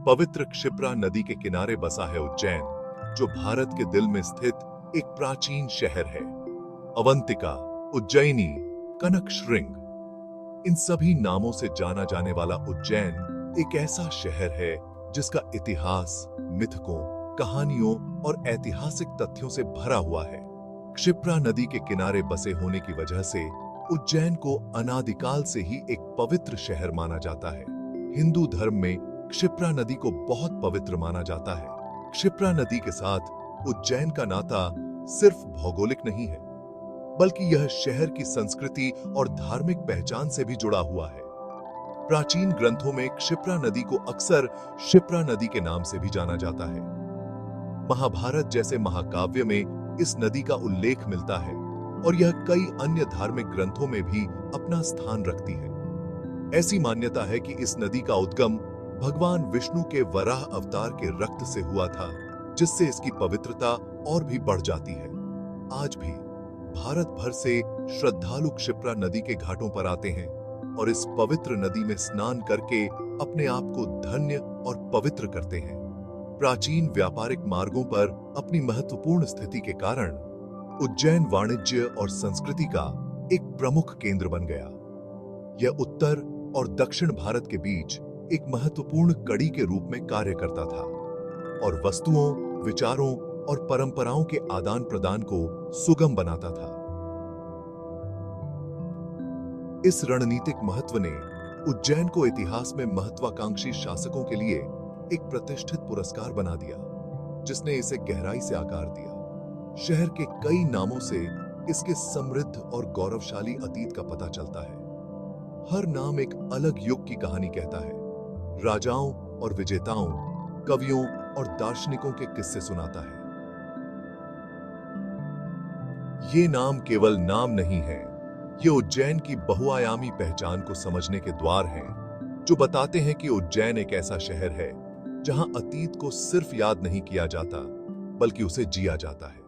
पवित्र क्षिप्रा नदी के किनारे बसा है उज्जैन, जो भारत के दिल में स्थित एक प्राचीन शहर है। अवंतिका, उज्जैनी, कनक श्रृंग, इन सभी नामों से जाना जाने वाला उज्जैन एक ऐसा शहर है जिसका इतिहास मिथकों, कहानियों और ऐतिहासिक तथ्यों से भरा हुआ है। क्षिप्रा नदी के किनारे बसे होने की वजह से उज्जैन को अनादिकाल से ही एक पवित्र शहर माना जाता है। हिंदू धर्म में क्षिप्रा नदी को बहुत पवित्र माना जाता है। क्षिप्रा नदी के साथ उज्जैन का नाता सिर्फ भौगोलिक नहीं है, बल्कि यह शहर की संस्कृति और धार्मिक पहचान से भी जुड़ा हुआ है। प्राचीन ग्रंथों में क्षिप्रा नदी को अक्सर क्षिप्रा नदी के नाम से भी जाना जाता है। महाभारत जैसे महाकाव्य में इस नदी का उल्लेख मिलता है और यह कई अन्य धार्मिक ग्रंथों में भी अपना स्थान रखती है। ऐसी मान्यता है कि इस नदी का उद्गम भगवान विष्णु के वराह अवतार के रक्त से हुआ था, जिससे इसकी पवित्रता और भी बढ़ जाती है। आज भी भारत भर से श्रद्धालु क्षिप्रा नदी के घाटों पर आते हैं और इस पवित्र नदी में स्नान करके अपने आप को धन्य और पवित्र करते हैं। प्राचीन व्यापारिक मार्गों पर अपनी महत्वपूर्ण स्थिति के कारण उज्जैन वाणिज्य और संस्कृति का एक प्रमुख केंद्र बन गया। यह उत्तर और दक्षिण भारत के बीच एक महत्वपूर्ण कड़ी के रूप में कार्य करता था और वस्तुओं, विचारों और परंपराओं के आदान प्रदान को सुगम बनाता था। इस रणनीतिक महत्व ने उज्जैन को इतिहास में महत्वाकांक्षी शासकों के लिए एक प्रतिष्ठित पुरस्कार बना दिया, जिसने इसे गहराई से आकार दिया। शहर के कई नामों से इसके समृद्ध और गौरवशाली अतीत का पता चलता है। हर नाम एक अलग युग की कहानी कहता है, राजाओं और विजेताओं, कवियों और दार्शनिकों के किस्से सुनाता है। ये नाम केवल नाम नहीं है, ये उज्जैन की बहुआयामी पहचान को समझने के द्वार हैं, जो बताते हैं कि उज्जैन एक ऐसा शहर है जहां अतीत को सिर्फ याद नहीं किया जाता, बल्कि उसे जिया जाता है।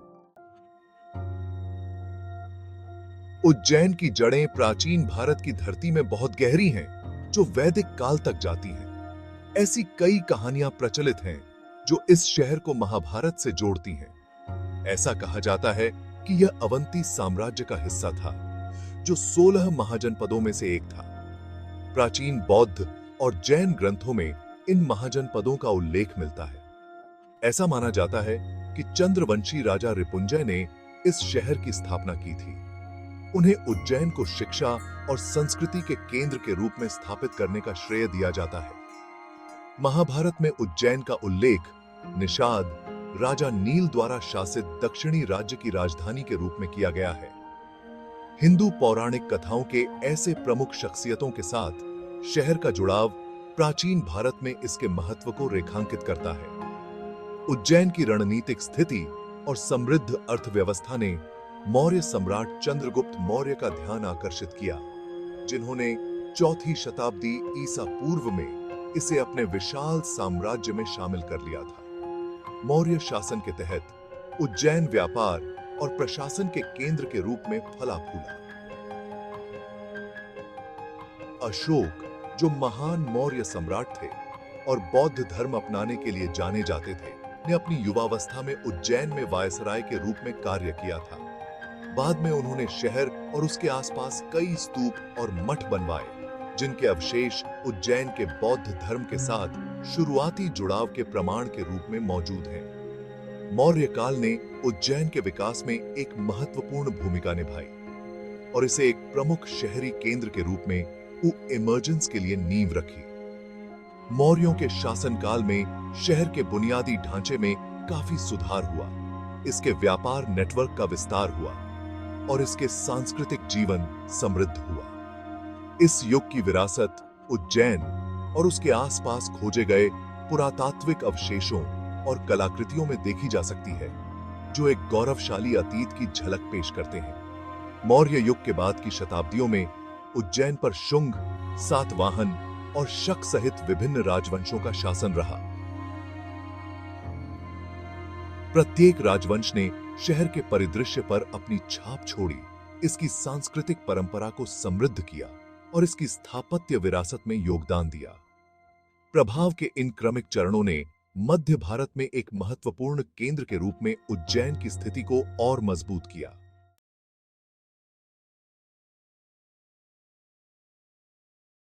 उज्जैन की जड़ें प्राचीन भारत की धरती में बहुत गहरी हैं, जो वैदिक काल तक जाती हैं। ऐसी कई कहानियां प्रचलित हैं जो इस शहर को महाभारत से जोड़ती हैं। ऐसा कहा जाता है कि यह अवंती साम्राज्य का हिस्सा था, जो 16 महाजनपदों में से एक था। प्राचीन बौद्ध और जैन ग्रंथों में इन महाजनपदों का उल्लेख मिलता है। ऐसा माना जाता है कि चंद्रवंशी राजा रिपुंजय ने इस शहर की स्थापना की थी। उन्हें उज्जैन को शिक्षा और संस्कृति के केंद्र के रूप में स्थापित करने का श्रेय दिया जाता है। महाभारत में उज्जैन का उल्लेख निषाद, राजा नील द्वारा शासित दक्षिणी राज्य की राजधानी के रूप में किया गया है। हिंदू पौराणिक कथाओं के ऐसे प्रमुख शख्सियतों के साथ शहर का जुड़ाव प्राचीन भारत में इसके महत्व को रेखांकित करता है। उज्जैन की रणनीतिक स्थिति और समृद्ध अर्थव्यवस्था ने मौर्य सम्राट चंद्रगुप्त मौर्य का ध्यान आकर्षित किया, जिन्होंने 4वीं शताब्दी ईसा पूर्व में इसे अपने विशाल साम्राज्य में शामिल कर लिया था। मौर्य शासन के तहत उज्जैन व्यापार और प्रशासन के केंद्र के रूप में फला फूला। अशोक, जो महान मौर्य सम्राट थे और बौद्ध धर्म अपनाने के लिए जाने जाते थे, ने अपनी युवावस्था में उज्जैन में वायसराय के रूप में कार्य किया था। बाद में उन्होंने शहर और उसके आसपास कई स्तूप और मठ बनवाए, जिनके अवशेष उज्जैन के बौद्ध धर्म के साथ शुरुआती जुड़ाव के प्रमाण के रूप में मौजूद हैं। मौर्य काल ने उज्जैन के विकास में एक महत्वपूर्ण भूमिका निभाई और इसे एक प्रमुख शहरी केंद्र के रूप में इमर्जेंस के लिए नींव रखी। मौर्यों के शासनकाल में शहर के बुनियादी ढांचे में काफी सुधार हुआ, इसके व्यापार नेटवर्क का विस्तार हुआ और इसके सांस्कृतिक जीवन समृद्ध हुआ। इस युग की विरासत उज्जैन और उसके आसपास खोजे गए पुरातात्विक अवशेषों और कलाकृतियों में देखी जा सकती है, जो एक गौरवशाली अतीत की झलक पेश करते हैं। मौर्य युग के बाद की शताब्दियों में उज्जैन पर शुंग, सातवाहन और शक सहित विभिन्न राजवंशों का शासन रहा। प्रत्येक राजवंश ने शहर के परिदृश्य पर अपनी छाप छोड़ी, इसकी सांस्कृतिक परंपरा को समृद्ध किया और इसकी स्थापत्य विरासत में योगदान दिया। प्रभाव के इन क्रमिक चरणों ने मध्य भारत में एक महत्वपूर्ण केंद्र के रूप में उज्जैन की स्थिति को और मजबूत किया।